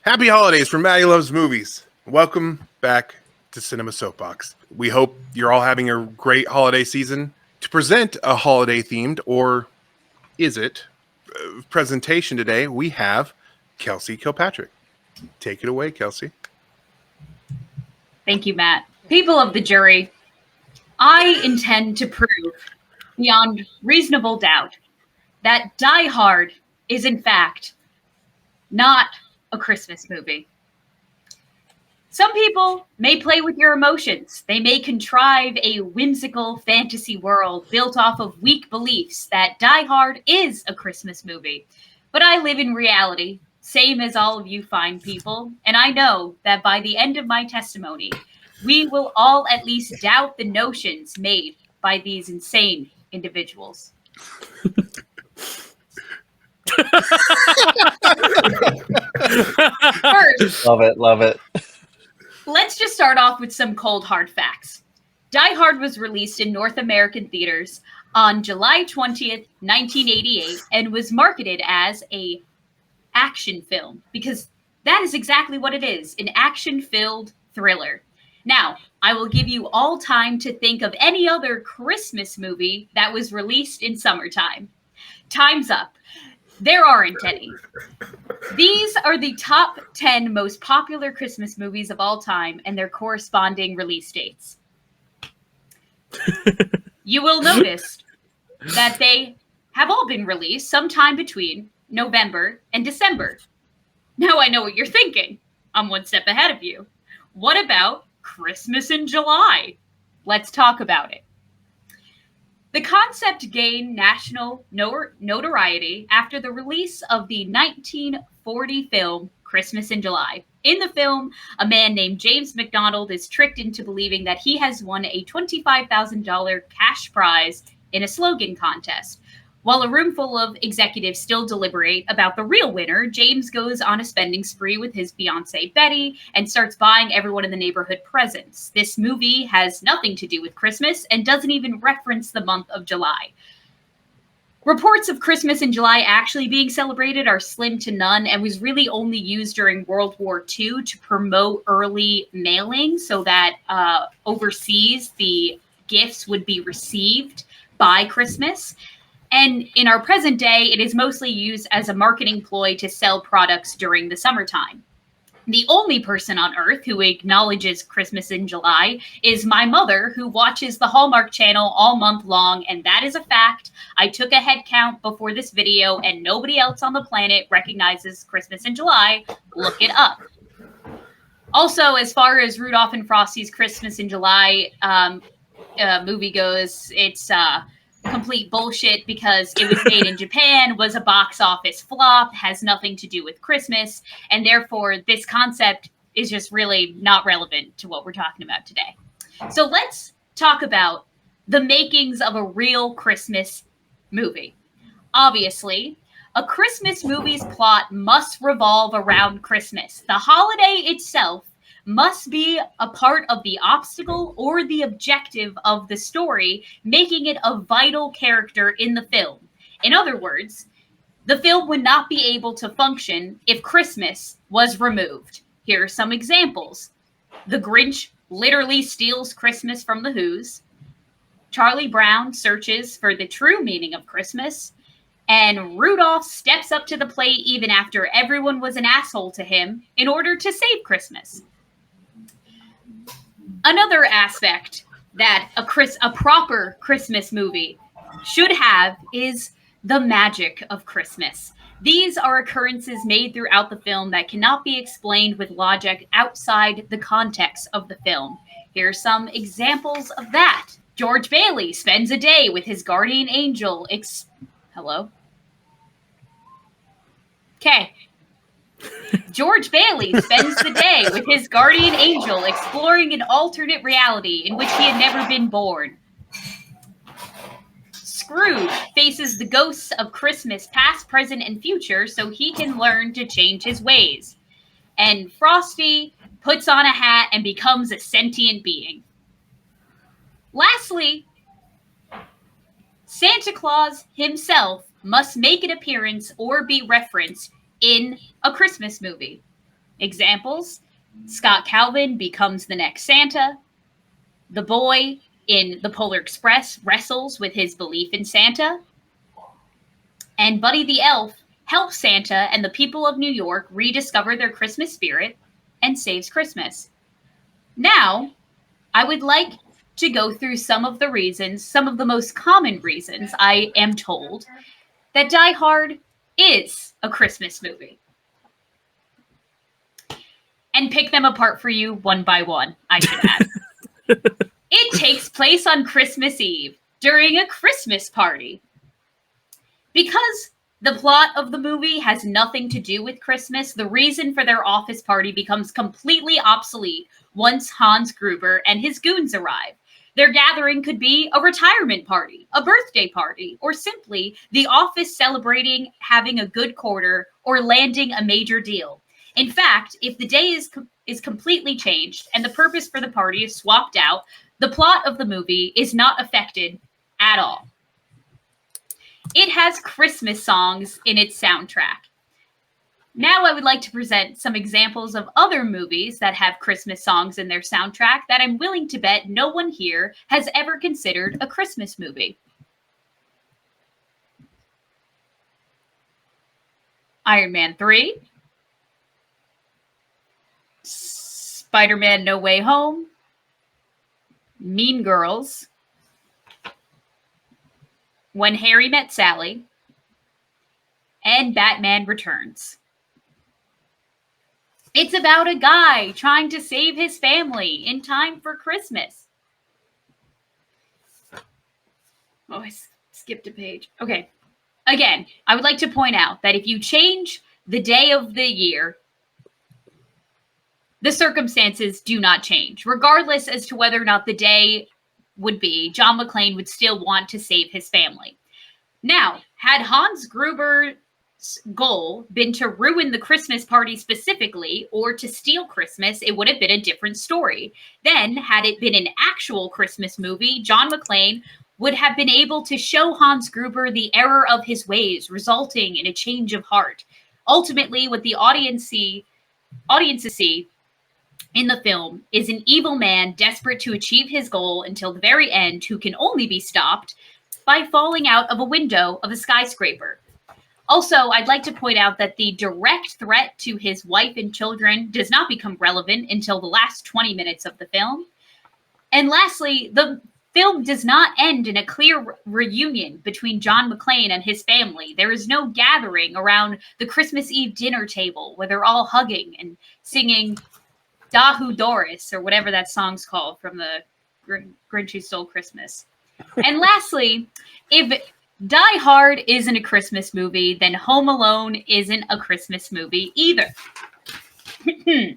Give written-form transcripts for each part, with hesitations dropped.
Happy holidays from Matty Loves Movies. Welcome back to Cinema Soapbox. We hope you're all having a great holiday season. To present a holiday-themed, or is it, presentation today, we have Kelsey Kilpatrick. Take it away, Kelsey. Thank you, Matt. People of the jury, I intend to prove beyond reasonable doubt that Die Hard is in fact not a Christmas movie. Some people may play with your emotions. They may contrive a whimsical fantasy world built off of weak beliefs that Die Hard is a Christmas movie. But I live in reality, same as all of you fine people, and I know that by the end of my testimony, we will all at least doubt the notions made by these insane individuals. First, love it. Let's just start off with some cold hard facts. Die Hard was released in North American theaters on July 20th, 1988, and was marketed as a action film because that is exactly what it is, an action-filled thriller. Now, I will give you all time to think of any other Christmas movie that was released in summertime. Time's up. There aren't any. These are the top 10 most popular Christmas movies of all time and their corresponding release dates. You will notice that they have all been released sometime between November and December. Now I know what you're thinking. I'm one step ahead of you. What about Christmas in July? Let's talk about it. The concept gained national notoriety after the release of the 1940 film Christmas in July. In the film, a man named James McDonald is tricked into believing that he has won a $25,000 cash prize in a slogan contest. While a room full of executives still deliberate about the real winner, James goes on a spending spree with his fiancée Betty and starts buying everyone in the neighborhood presents. This movie has nothing to do with Christmas and doesn't even reference the month of July. Reports of Christmas in July actually being celebrated are slim to none and was really only used during World War II to promote early mailing so that overseas the gifts would be received by Christmas. And in our present day, it is mostly used as a marketing ploy to sell products during the summertime. The only person on earth who acknowledges Christmas in July is my mother, who watches the Hallmark Channel all month long, and that is a fact. I took a head count before this video, and nobody else on the planet recognizes Christmas in July. Look it up. Also, as far as Rudolph and Frosty's Christmas in July movie goes, it's complete bullshit because it was made in Japan, was a box office flop, has nothing to do with Christmas, and therefore this concept is just really not relevant to what we're talking about today. So let's talk about the makings of a real Christmas movie. Obviously, a Christmas movie's plot must revolve around Christmas. The holiday itself must be a part of the obstacle or the objective of the story, making it a vital character in the film. In other words, the film would not be able to function if Christmas was removed. Here are some examples. The Grinch literally steals Christmas from the Who's. Charlie Brown searches for the true meaning of Christmas. And Rudolph steps up to the plate even after everyone was an asshole to him in order to save Christmas. Another aspect that a proper Christmas movie should have is the magic of Christmas. These are occurrences made throughout the film that cannot be explained with logic outside the context of the film. Here are some examples of that. George Bailey spends a day with his guardian angel. Hello? Okay. George Bailey spends the day with his guardian angel exploring an alternate reality in which he had never been born. Scrooge faces the ghosts of Christmas past, present, and future so he can learn to change his ways. And Frosty puts on a hat and becomes a sentient being. Lastly, Santa Claus himself must make an appearance or be referenced in a Christmas movie. Examples: Scott Calvin becomes the next Santa. The boy in The Polar Express wrestles with his belief in Santa. And Buddy the Elf helps Santa and the people of New York rediscover their Christmas spirit and saves Christmas. Now, I would like to go through some of the most common reasons I am told that Die Hard is a Christmas movie. And pick them apart for you one by one, I should add. It takes place on Christmas Eve during a Christmas party. Because the plot of the movie has nothing to do with Christmas, the reason for their office party becomes completely obsolete once Hans Gruber and his goons arrive. Their gathering could be a retirement party, a birthday party, or simply the office celebrating having a good quarter or landing a major deal. In fact, if the day is completely changed and the purpose for the party is swapped out, the plot of the movie is not affected at all. It has Christmas songs in its soundtrack. Now I would like to present some examples of other movies that have Christmas songs in their soundtrack that I'm willing to bet no one here has ever considered a Christmas movie. Iron Man 3, Spider-Man No Way Home, Mean Girls, When Harry Met Sally, and Batman Returns. It's about a guy trying to save his family in time for Christmas. Oh, I skipped a page. Okay. Again, I would like to point out that if you change the day of the year, the circumstances do not change. Regardless as to whether or not the day would be, John McClane would still want to save his family. Now, had Hans Gruber's goal been to ruin the Christmas party specifically or to steal Christmas, it would have been a different story. Then, had it been an actual Christmas movie, John McClane would have been able to show Hans Gruber the error of his ways, resulting in a change of heart. Ultimately, what the audiences see in the film is an evil man desperate to achieve his goal until the very end, who can only be stopped by falling out of a window of a skyscraper. Also, I'd like to point out that the direct threat to his wife and children does not become relevant until the last 20 minutes of the film. And lastly, the film does not end in a clear reunion between John McClane and his family. There is no gathering around the Christmas Eve dinner table where they're all hugging and singing Dahu Doris, or whatever that song's called from the Grinch Who Stole Christmas. And lastly, if Die Hard isn't a Christmas movie, then Home Alone isn't a Christmas movie either. The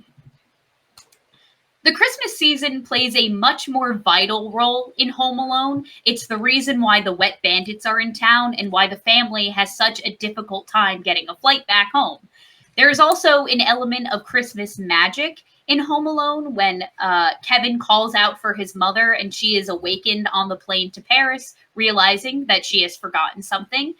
Christmas season plays a much more vital role in Home Alone. It's the reason why the wet bandits are in town and why the family has such a difficult time getting a flight back home. There is also an element of Christmas magic in Home Alone when Kevin calls out for his mother and she is awakened on the plane to Paris, realizing that she has forgotten something.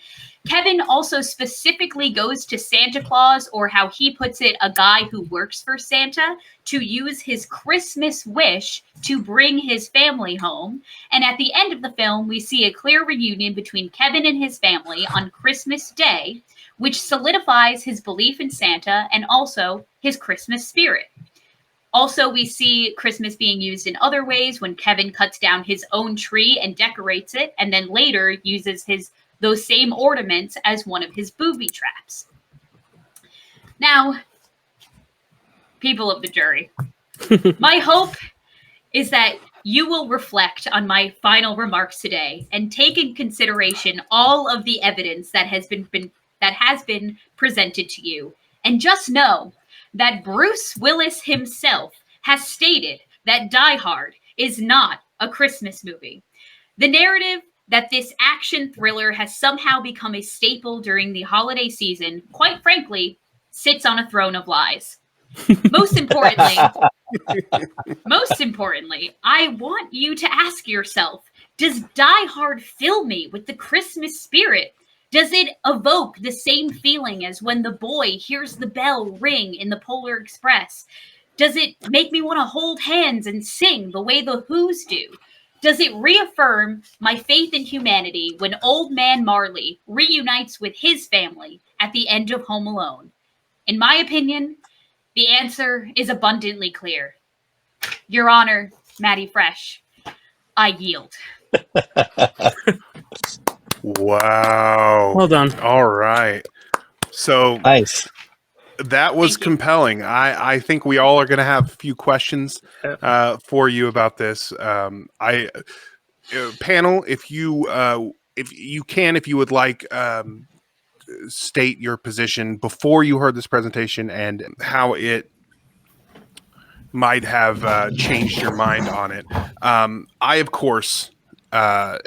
Kevin also specifically goes to Santa Claus, or how he puts it, a guy who works for Santa, to use his Christmas wish to bring his family home. And at the end of the film, we see a clear reunion between Kevin and his family on Christmas Day, which solidifies his belief in Santa and also his Christmas spirit. Also, we see Christmas being used in other ways when Kevin cuts down his own tree and decorates it, and then later uses those same ornaments as one of his booby traps. Now, people of the jury, my hope is that you will reflect on my final remarks today and take in consideration all of the evidence that has been presented to you, and just know that Bruce Willis himself has stated that Die Hard is not a Christmas movie. The narrative that this action thriller has somehow become a staple during the holiday season, quite frankly, sits on a throne of lies. Most importantly, I want you to ask yourself, does Die Hard fill me with the Christmas spirit Does it evoke the same feeling as when the boy hears the bell ring in the Polar Express? Does it make me want to hold hands and sing the way the Who's do? Does it reaffirm my faith in humanity when old man Marley reunites with his family at the end of Home Alone? In my opinion, the answer is abundantly clear. Your Honor, Matty Fresh, I yield. Wow. Well done. All right. So Nice. that was compelling. I think we all are going to have a few questions for you about this. Panel, if you would like, state your position before you heard this presentation and how it might have changed your mind on it. I, of course, have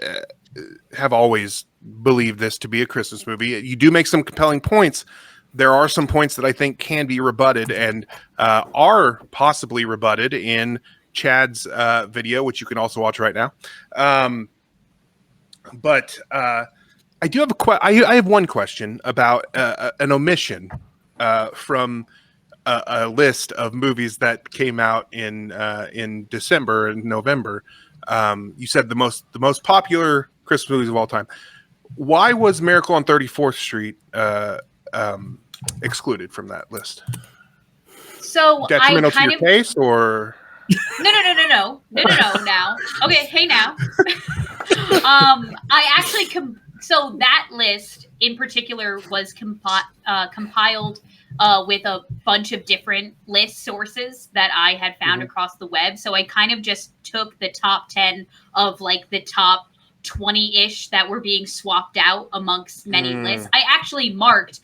always believed this to be a Christmas movie. You do make some compelling points. There are some points that I think can be rebutted and are possibly rebutted in Chad's video, which you can also watch right now. But I do have I have one question about an omission from a list of movies that came out in December and November. You said the most popular Christmas movies of all time. Why was Miracle on 34th Street excluded from that list? So detrimental to your case, or no. Now, okay, hey now. I actually so that list in particular was compiled with a bunch of different list sources that I had found across the web. So I kind of just took the top 10 of like the top 20-ish that were being swapped out amongst many lists. I actually marked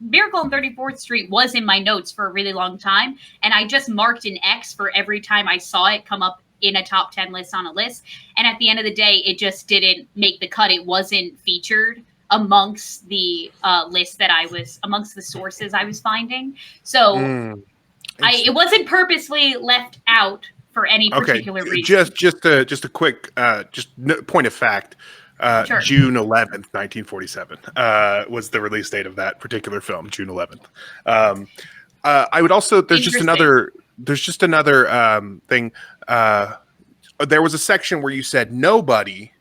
Miracle on 34th Street was in my notes for a really long time, and I just marked an X for every time I saw it come up in a top 10 list on a list. And at the end of the day, it just didn't make the cut. It wasn't featured amongst the list that amongst the sources I was finding. So it wasn't purposely left out for any particular reason. Just a quick point of fact. Sure. June 11th, 1947 was the release date of that particular film. June 11th. I would also there's just another thing. There was a section where you said nobody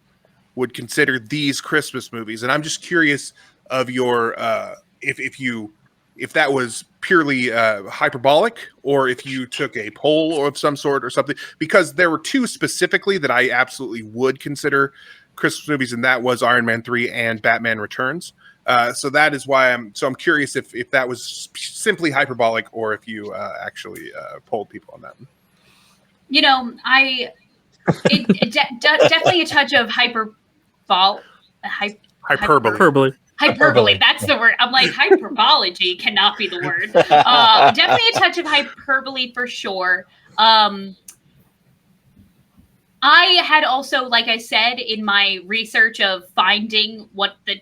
would consider these Christmas movies, and I'm just curious of your if that was purely hyperbolic, or if you took a poll of some sort or something, because there were two specifically that I absolutely would consider Christmas movies, and that was Iron Man 3 and Batman Returns. So that is why I'm curious if that was simply hyperbolic, or if you actually polled people on that. You know, definitely a touch of hyperbole. That's the word. I'm like, hyperbology cannot be the word. Definitely a touch of hyperbole for sure. I had also, like I said, in my research of finding what the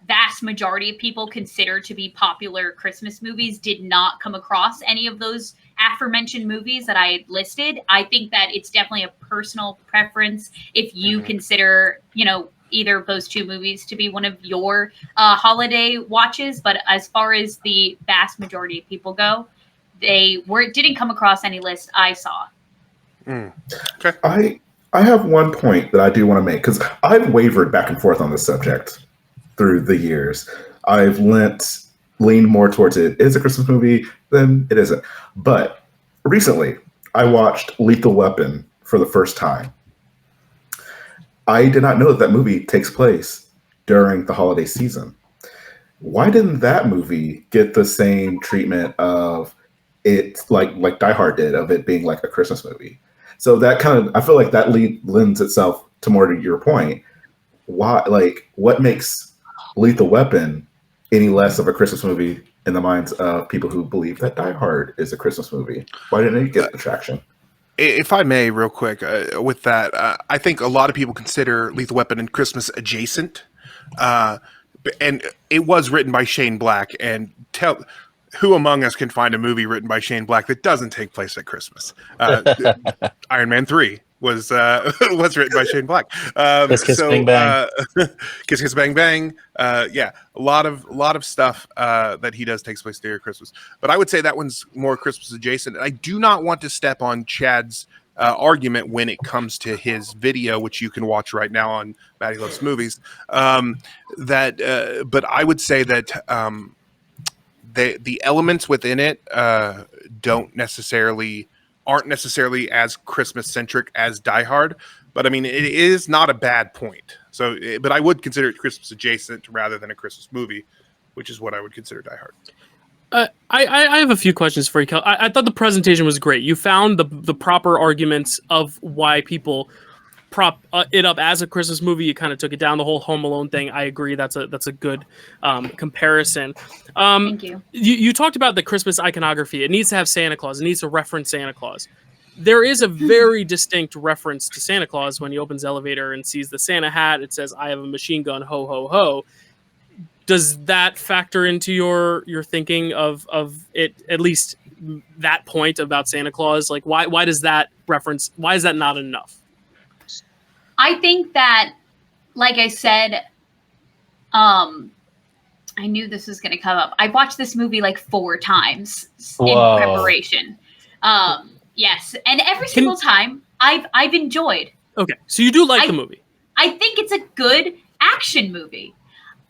vast majority of people consider to be popular Christmas movies, did not come across any of those aforementioned movies that I listed. I think that it's definitely a personal preference if you consider, either of those two movies to be one of your holiday watches. But as far as the vast majority of people go, didn't come across any list I saw. Okay. I have one point that I do want to make, because I've wavered back and forth on this subject through the years. I've leaned more towards it is a Christmas movie than it isn't. But recently, I watched Lethal Weapon for the first time. I did not know that movie takes place during the holiday season. Why didn't that movie get the same treatment of it, like Die Hard did, of it being like a Christmas movie? So that I feel like that lends itself to more to your point. Why, what makes Lethal Weapon any less of a Christmas movie in the minds of people who believe that Die Hard is a Christmas movie? Why didn't it get the traction? If I may, real quick, with that, I think a lot of people consider Lethal Weapon and Christmas adjacent. And it was written by Shane Black, and who among us can find a movie written by Shane Black that doesn't take place at Christmas? Iron Man 3 was was written by Shane Black. Kiss Kiss Bang Bang. Kiss Kiss Bang Bang. Yeah, a lot of stuff that he does takes place near Christmas. But I would say that one's more Christmas adjacent. And I do not want to step on Chad's argument when it comes to his video, which you can watch right now on Matty Loves Movies. But I would say that the elements within it aren't necessarily as Christmas centric as Die Hard, but I mean it is not a bad point. So, but I would consider it Christmas adjacent rather than a Christmas movie, which is what I would consider Die Hard. I have a few questions for you, Kel. I thought the presentation was great. You found the proper arguments of why people prop it up as a Christmas movie. You kind of took it down, the whole Home Alone thing. I agree. That's a good comparison. Thank you. You talked about the Christmas iconography. It needs to have Santa Claus. It needs to reference Santa Claus. There is a very distinct reference to Santa Claus when he opens the elevator and sees the Santa hat. It says, "I have a machine gun, ho, ho, ho." Does that factor into your thinking of it, at least that point about Santa Claus? Like, why does that reference, why is that not enough? I think that, like I said, I knew this was going to come up. I watched this movie like 4 times in preparation. Yes, and every single time I've enjoyed. Okay, so you do like the movie. I think it's a good action movie.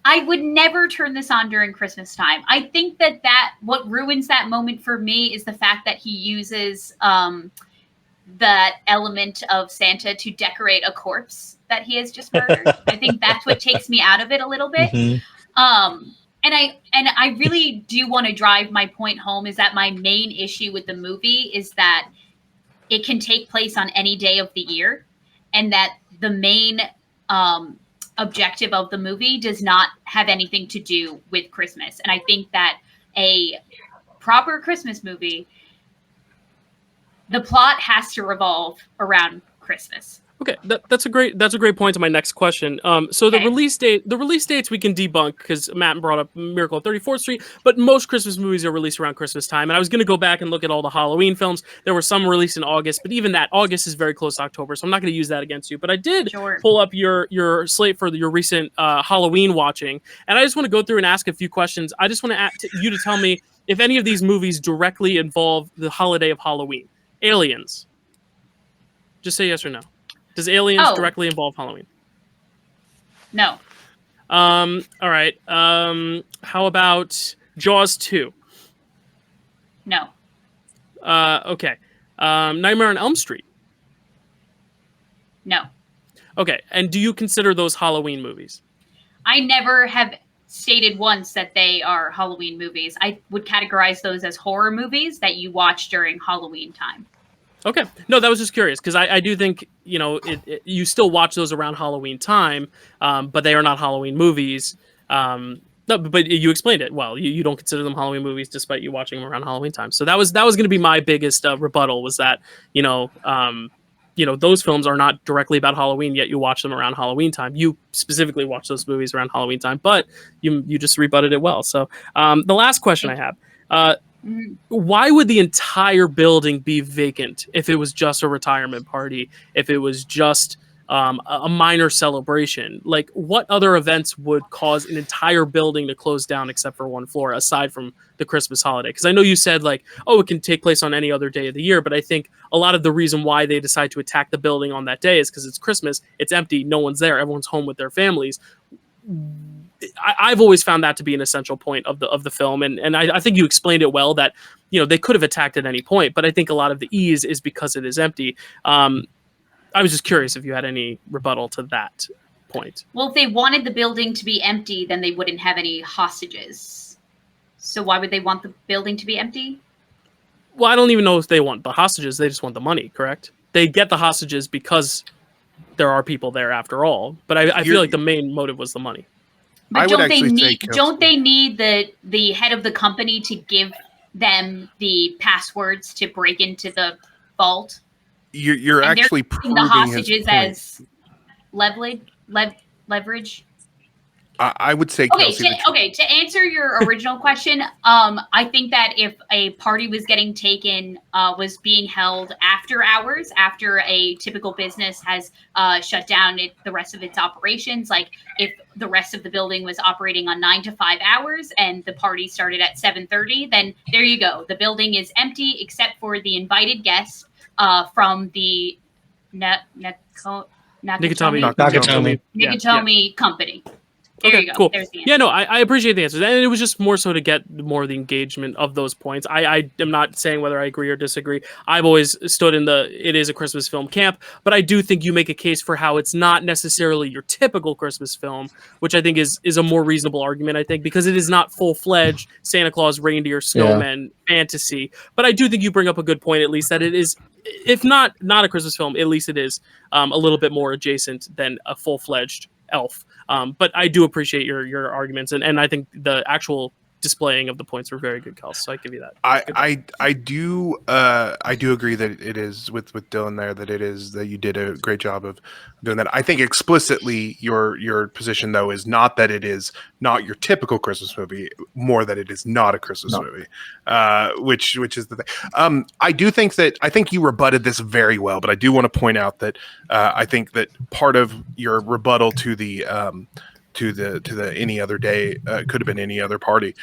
I would never turn this on during Christmas time. I think that what ruins that moment for me is the fact that he uses that element of Santa to decorate a corpse that he has just murdered. I think that's what takes me out of it a little bit. Mm-hmm. And I really do want to drive my point home, is that my main issue with the movie is that it can take place on any day of the year, and that the main objective of the movie does not have anything to do with Christmas. And I think that a proper Christmas movie, the plot has to revolve around Christmas. Okay, that's a great point to my next question. So the release dates we can debunk because Matt brought up Miracle on 34th Street, but most Christmas movies are released around Christmas time. And I was going to go back and look at all the Halloween films. There were some released in August, but even that August is very close to October, so I'm not going to use that against you. But I did pull up your slate for your recent Halloween watching, and I just want to go through and ask a few questions. I just want you to tell me if any of these movies directly involve the holiday of Halloween. Aliens. Just say yes or no. Does Aliens directly involve Halloween? No. All right. How about Jaws 2? No. Okay. Nightmare on Elm Street? No. Okay. And do you consider those Halloween movies? I never have stated once that they are Halloween movies. I would categorize those as horror movies that you watch during Halloween time. Okay. No, that was just curious because I do think, you still watch those around Halloween time, but they are not Halloween movies. No, but you explained it well. You don't consider them Halloween movies despite you watching them around Halloween time. So that was going to be my biggest rebuttal, was that, those films are not directly about Halloween, yet you watch them around Halloween time. You specifically watch those movies around Halloween time, but you just rebutted it well. So the last question I have, why would the entire building be vacant if it was just a retirement party, if it was just a minor celebration? Like, what other events would cause an entire building to close down except for one floor, aside from the Christmas holiday? Because I know you said, like, it can take place on any other day of the year, but I think a lot of the reason why they decide to attack the building on that day is because it's Christmas, it's empty, no one's there, everyone's home with their families. I've always found that to be an essential point of the film, and I think you explained it well, that they could have attacked at any point, but I think a lot of the ease is because it is empty. I was just curious if you had any rebuttal to that point. Well, if they wanted the building to be empty, then they wouldn't have any hostages. So why would they want the building to be empty? Well, I don't even know if they want the hostages. They just want the money, correct? They get the hostages because there are people there after all. But I feel like the main motive was the money. But don't they need the head of the company to give them the passwords to break into the vault? You're actually proving the hostages his point. as leverage. I would say, Okay, Kelsey, to answer your original question, I think that if a party was getting taken, was being held after hours, after a typical business has shut down the rest of its operations, like if the rest of the building was operating on 9 to 5 hours and the party started at 7:30, then there you go. The building is empty except for the invited guests from the Nakatomi company. There you go. Cool. There's the answer. Yeah, no, I appreciate the answers. And it was just more so to get more of the engagement of those points. I am not saying whether I agree or disagree. I've always stood in it is a Christmas film camp, but I do think you make a case for how it's not necessarily your typical Christmas film, which I think is a more reasonable argument, I think, because it is not full-fledged Santa Claus, reindeer, snowman fantasy. But I do think you bring up a good point, at least, that it is, if not a Christmas film, at least it is a little bit more adjacent than a full-fledged elf. But I do appreciate your arguments, and I think the actual displaying of the points were very good, Kelsey. So I give you that. I do agree that it is with Dylan there, that you did a great job of doing that. I think explicitly your position though is not that it is not your typical Christmas movie, more that it is not a Christmas movie, which is the thing. I think you rebutted this very well, but I do want to point out that I think that part of your rebuttal to the any other day, could have been any other party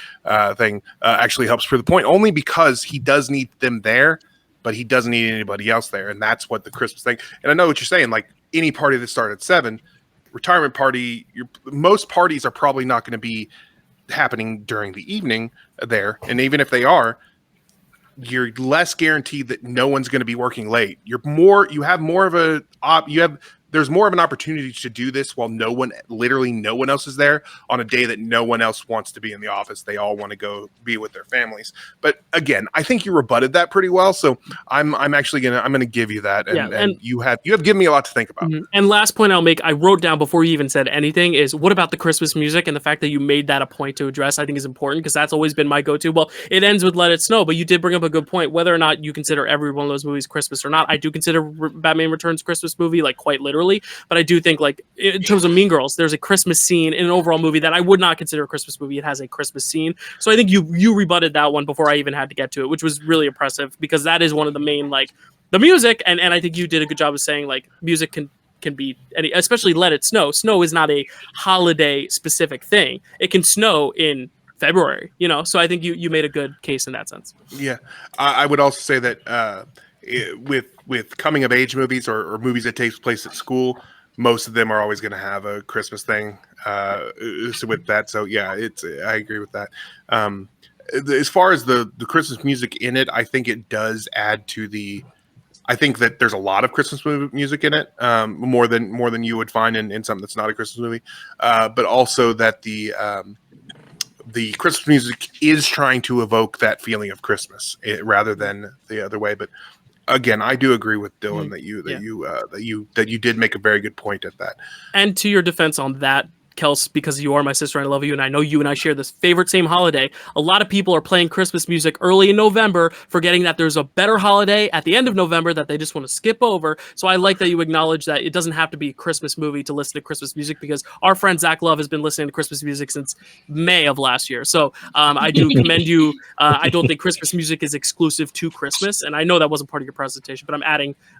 thing, actually helps prove the point, only because he does need them there, but he doesn't need anybody else there. And that's what the Christmas thing. And I know what you're saying, like any party that started at 7, retirement party, most parties are probably not going to be happening during the evening there. And even if they are, you're less guaranteed that no one's going to be working late. There's more of an opportunity to do this while literally no one else is there on a day that no one else wants to be in the office. They all want to go be with their families. But again, I think you rebutted that pretty well. So I'm gonna give you that. And you have given me a lot to think about. Mm-hmm. And last point I'll make, I wrote down before you even said anything, is what about the Christmas music, and the fact that you made that a point to address, I think is important, because that's always been my go-to. Well, it ends with Let It Snow, but you did bring up a good point. Whether or not you consider every one of those movies Christmas or not, I do consider Batman Returns Christmas movie, like quite literally. But I do think, like, in terms of Mean Girls, there's a Christmas scene in an overall movie that I would not consider a Christmas movie. It has a Christmas scene. So I think you rebutted that one before I even had to get to it, which was really impressive, because that is one of the main, like, the music. And I think you did a good job of saying, like, music can be any, especially Let It Snow. Snow is not a holiday specific thing. It can snow in February, so I think you made a good case in that sense. Yeah. I would also say that with coming of age movies or movies that takes place at school, most of them are always going to have a Christmas thing with that. So yeah, I agree with that. As far as the Christmas music in it, I think it does add to I think that there's a lot of Christmas music in it, more than you would find in something that's not a Christmas movie. But also that the Christmas music is trying to evoke that feeling of Christmas rather than the other way. But again, I do agree with Dylan that you did make a very good point at that. And to your defense on that, Kels, because you are my sister and I love you, and I know you and I share this favorite same holiday, a lot of people are playing Christmas music early in November, forgetting that there's a better holiday at the end of November that they just want to skip over. So I like that you acknowledge that it doesn't have to be a Christmas movie to listen to Christmas music, because our friend Zach Love has been listening to Christmas music since May of last year. So I do commend you. I don't think Christmas music is exclusive to Christmas, and I know that wasn't part of your presentation, but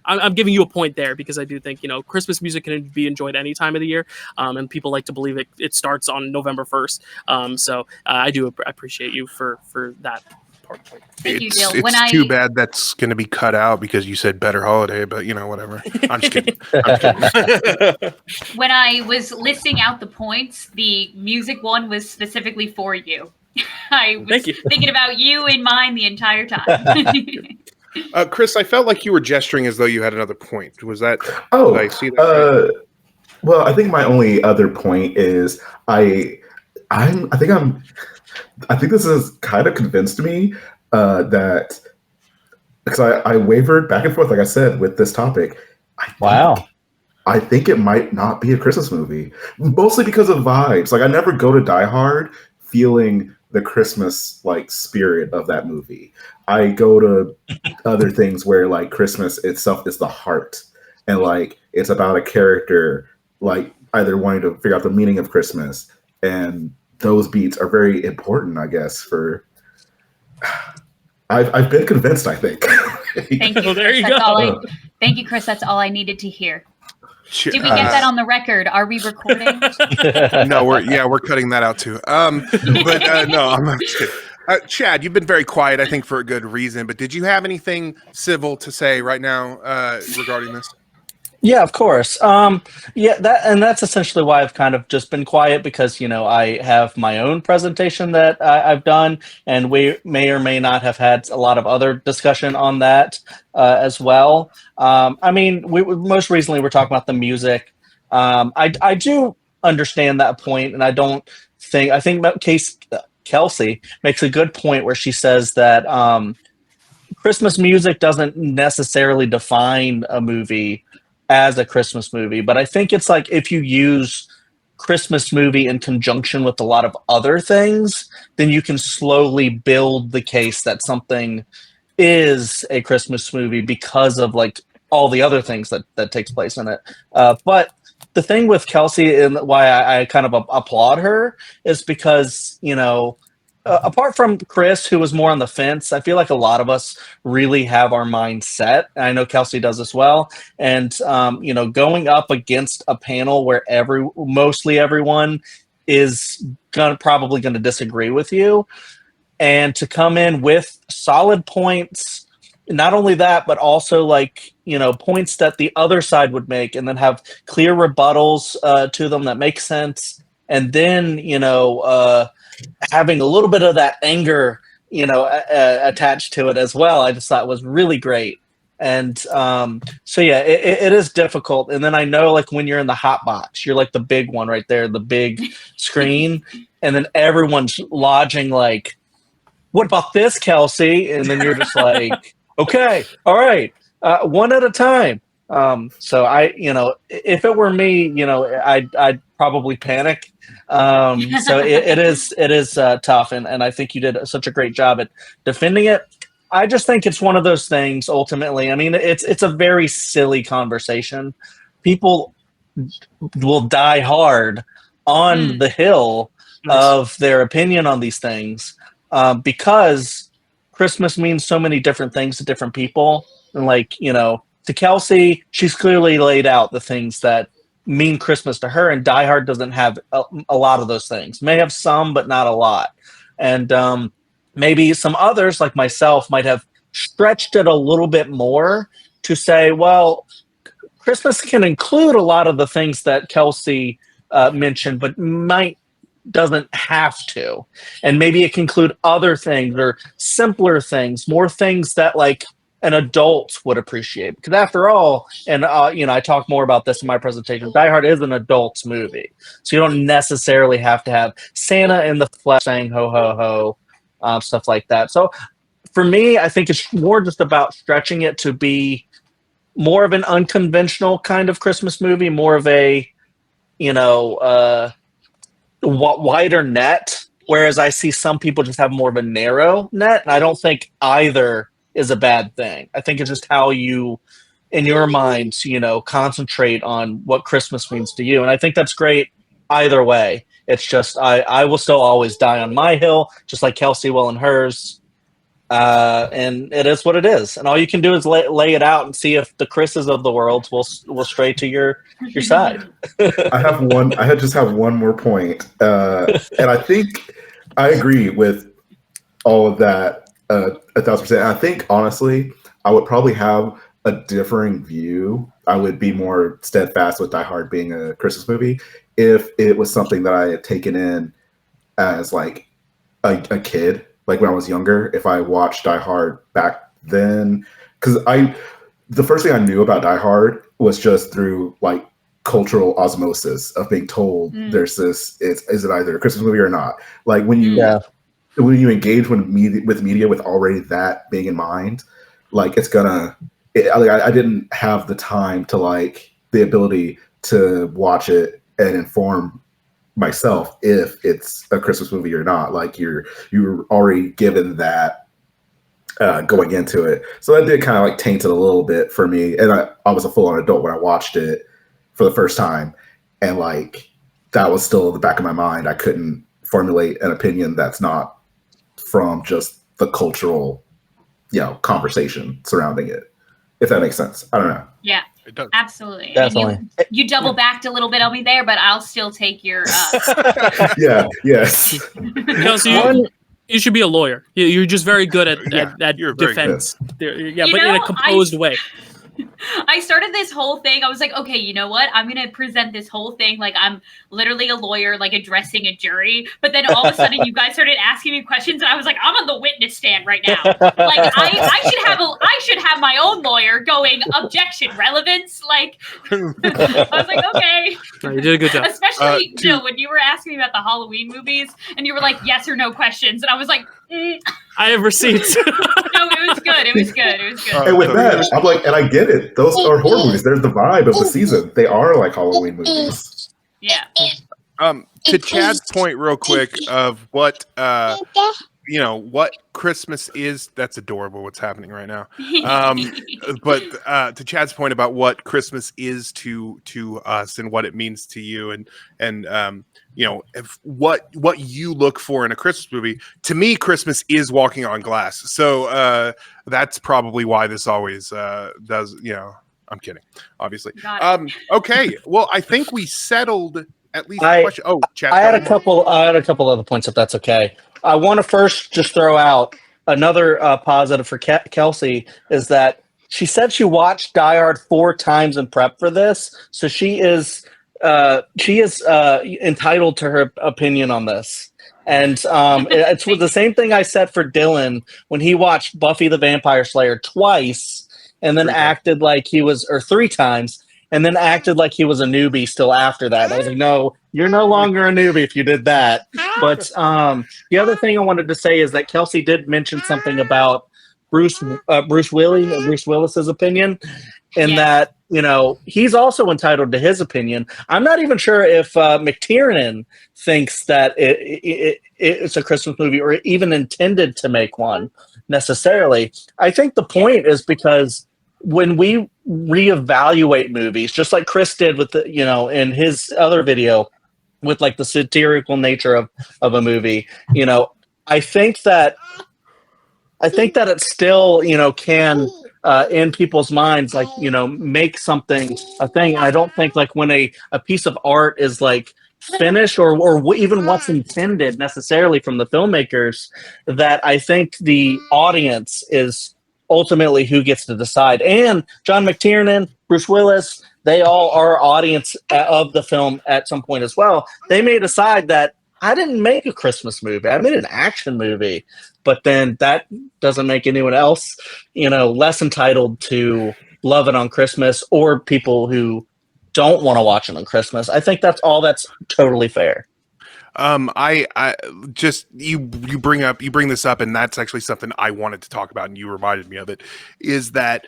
I'm giving you a point there, because I do think, Christmas music can be enjoyed any time of the year, and people like to believe it starts on November 1st. So I do appreciate you for that part. Thank you, Jill. It's too bad that's going to be cut out because you said better holiday, but whatever. I'm just kidding. When I was listing out the points, the music one was specifically for you. I was thinking about you in mind the entire time. Chris, I felt like you were gesturing as though you had another point. Was that? Oh, did I see that right? Well, I think my only other point is I think this has kind of convinced me that, because I wavered back and forth, like I said, with this topic. I think it might not be a Christmas movie, mostly because of vibes. Like, I never go to Die Hard feeling the Christmas spirit of that movie. I go to other things where Christmas itself is the heart, and it's about a character either wanting to figure out the meaning of Christmas and those beats are very important, I guess. For I've been convinced, I think. Thank you, Chris. There you That's go. all thank you, Chris. That's all I needed to hear. Did we get that on the record? Are we recording? No, we're cutting that out too. But no, I'm just kidding. Chad, you've been very quiet, I think, for a good reason. But did you have anything civil to say right now regarding this? Yeah, of course. That's essentially why I've kind of just been quiet, because I have my own presentation that I've done, and we may or may not have had a lot of other discussion on that as well. We most recently we're talking about the music. I do understand that point, and I think Kelsey makes a good point where she says that Christmas music doesn't necessarily define a movie as a Christmas movie, but I think it's like if you use Christmas movie in conjunction with a lot of other things, then you can slowly build the case that something is a Christmas movie because of like all the other things that takes place in it. But the thing with Kelsey and why I kind of applaud her is because, apart from Chris, who was more on the fence, I feel like a lot of us really have our mind set. I know Kelsey does as well. And, going up against a panel where mostly everyone is probably going to disagree with you, and to come in with solid points, not only that, but also points that the other side would make, and then have clear rebuttals to them that make sense. And then, having a little bit of that anger, attached to it as well, I just thought was really great. And it is difficult. And then I know when you're in the hot box, you're like the big one right there, the big screen, and then everyone's lodging what about this, Kelsey? And then you're just like, okay, all right, one at a time. So if it were me, I'd probably panic. So it is tough, and I think you did such a great job at defending it. I just think it's one of those things. Ultimately, it's a very silly conversation. People will die hard on the hill of their opinion on these things, because Christmas means so many different things to different people. And to Kelsey, she's clearly laid out the things that mean Christmas to her, and Die Hard doesn't have a lot of those things. May have some, but not a lot. And maybe some others, like myself, might have stretched it a little bit more to say, well, Christmas can include a lot of the things that Kelsey mentioned, but doesn't have to. And maybe it can include other things or simpler things, more things that an adult would appreciate. Because after all, and I talk more about this in my presentation, Die Hard is an adult's movie. So you don't necessarily have to have Santa in the flesh saying ho, ho, ho, stuff like that. So for me, I think it's more just about stretching it to be more of an unconventional kind of Christmas movie, more of a, wider net. Whereas I see some people just have more of a narrow net. And I don't think either is a bad thing. I think it's just how you, in your minds, concentrate on what Christmas means to you. And I think that's great either way. It's just, I will still always die on my hill, just like Kelsey will in hers. And it is what it is. And all you can do is lay it out and see if the Chris's of the world will stray to your side. I just have one more point. And I think I agree with all of that. 1,000%. I think honestly, I would probably have a differing view. I would be more steadfast with Die Hard being a Christmas movie if it was something that I had taken in as a kid, when I was younger. If I watched Die Hard back then, because the first thing I knew about Die Hard was just through cultural osmosis of being told there's this. Is it either a Christmas movie or not? When you engage with media with already that being in mind, it's gonna. I didn't have the time to the ability to watch it and inform myself if it's a Christmas movie or not. You're already given that going into it, so that did kind of taint it a little bit for me. And I was a full-on adult when I watched it for the first time, and that was still in the back of my mind. I couldn't formulate an opinion that's not from just the cultural, conversation surrounding it. If that makes sense. I don't know. Yeah, It does. absolutely. Definitely. And you double backed a little bit on me there, but I'll still take your. Yeah. Yes. Kelsey, you should be a lawyer. You're just very good at you're very defense. Yeah, You but in a know, composed way. I started this whole thing. I was like, okay, you know what? I'm going to present this whole thing like I'm literally a lawyer, like addressing a jury. But then all of a sudden, you guys started asking me questions, and I was like, I'm on the witness stand right now. Like I should have my own lawyer going objection, relevance. Like I was like, okay. No, you did a good job. Especially Jill, when you were asking me about the Halloween movies, and you were like, yes or no questions, and I was like. I have receipts. No, it was good. It was good. It was good. And with that, I'm like, and I get it. Those are horror movies. There's the vibe of the season. They are like Halloween movies. Yeah. To Chad's point, real quick, of what what Christmas is. That's adorable. What's happening right now. But to Chad's point about what Christmas is to us and what it means to you, and if what you look for in a Christmas movie. To me, Christmas is walking on glass. So that's probably why this always does. I'm kidding, obviously. Okay. Well, I think we settled at least the question. Oh, Chad, I had a couple other points, if that's okay. I want to first just throw out another positive for Kelsey is that she said she watched Die Hard 4 times in prep for this, so she is entitled to her opinion on this. And it's the same thing I said for Dylan when he watched Buffy the Vampire Slayer twice and then acted like he was, or 3 times, and then acted like he was a newbie still after that. I was like, no, you're no longer a newbie if you did that. But the other thing I wanted to say is that Kelsey did mention something about Bruce Willis's opinion, and that he's also entitled to his opinion. I'm not even sure if McTiernan thinks that it's a Christmas movie or even intended to make one necessarily. I think the point is because when we reevaluate movies, just like Chris did with in his other video with like the satirical nature of a movie, I think that it still can in people's minds make something a thing. I don't think like when a piece of art is like finished or even what's intended necessarily from the filmmakers, that I think the audience is ultimately who gets to decide. And John McTiernan, Bruce Willis, they all are audience of the film at some point as well. They may decide that I didn't make a Christmas movie, I made an action movie, but then that doesn't make anyone else, less entitled to love it on Christmas, or people who don't want to watch it on Christmas. I think that's totally fair. I just you bring this up, and that's actually something I wanted to talk about, and you reminded me of it. Is that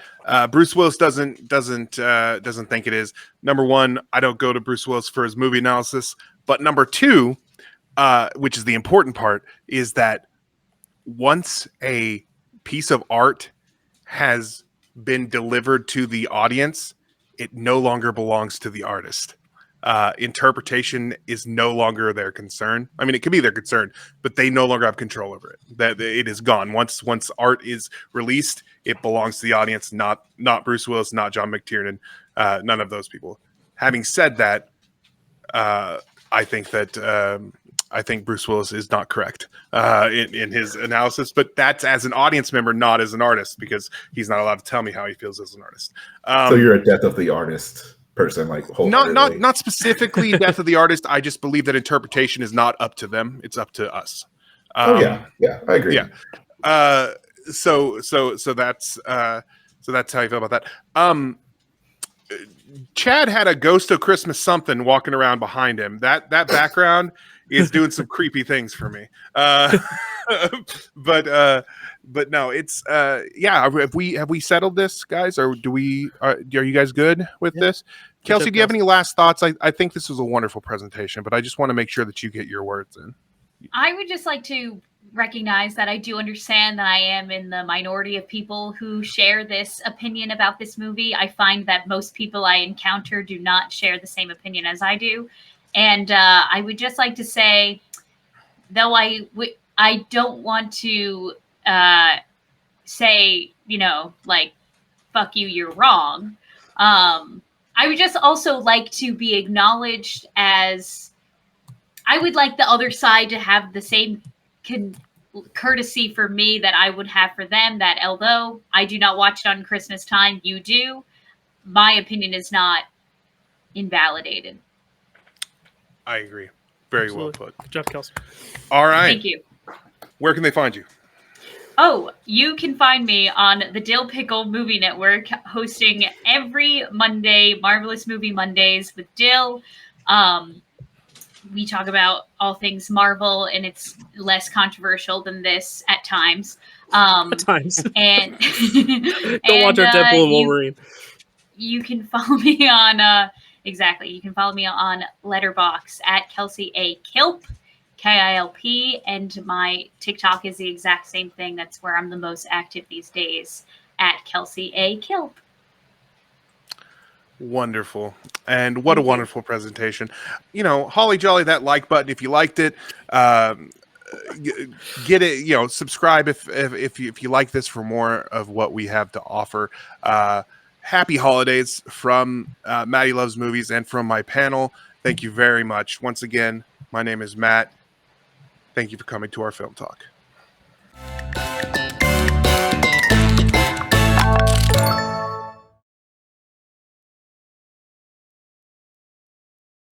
Bruce Willis doesn't think it is. Number one, I don't go to Bruce Willis for his movie analysis, but number two, which is the important part, is that once a piece of art has been delivered to the audience, it no longer belongs to the artist. Interpretation is no longer their concern. I mean, it could be their concern, but they no longer have control over it. That it is gone. Once art is released, it belongs to the audience, not Bruce Willis, not John McTiernan, none of those people. Having said that, I think Bruce Willis is not correct in his analysis, but that's as an audience member, not as an artist, because he's not allowed to tell me how he feels as an artist. So you're a death of the artist person, like not specifically death of the artist. I just believe that interpretation is not up to them; it's up to us. Yeah, I agree. Yeah. So that's how you feel about that. Chad had a Ghost of Christmas something walking around behind him. That background is doing some creepy things for me. But no, it's Have we settled this, guys, or are you guys good with this? Kelsey, do you have any last thoughts? I think this was a wonderful presentation, but I just want to make sure that you get your words in. I would just like to recognize that I do understand that I am in the minority of people who share this opinion about this movie. I find that most people I encounter do not share the same opinion as I do. And I would just like to say, though I don't want to say, like, fuck you, you're wrong. I would just also like to be acknowledged as, I would like the other side to have the same courtesy for me that I would have for them, that although I do not watch it on Christmas time, you do, my opinion is not invalidated. I agree. Very Absolutely. well put. Jeff Kelsey. All right. Thank you. Where can they find you? Oh, you can find me on the Dill Pickle Movie Network, hosting every Monday, Marvelous Movie Mondays with Dill. We talk about all things Marvel, and it's less controversial than this at times. At times. And Don't watch our Deadpool and Wolverine. You can follow me on exactly. You can follow me on Letterboxd at Kelsey A. Kilp, KILP, and my TikTok is the exact same thing. That's where I'm the most active these days, at Kelsey A. Kilp. Wonderful. And what a wonderful presentation. Holly Jolly, that like button if you liked it. Get it, subscribe if you like this for more of what we have to offer. Happy holidays from Matty Loves Movies and from my panel. Thank you very much. Once again, my name is Matt. Thank you for coming to our film talk.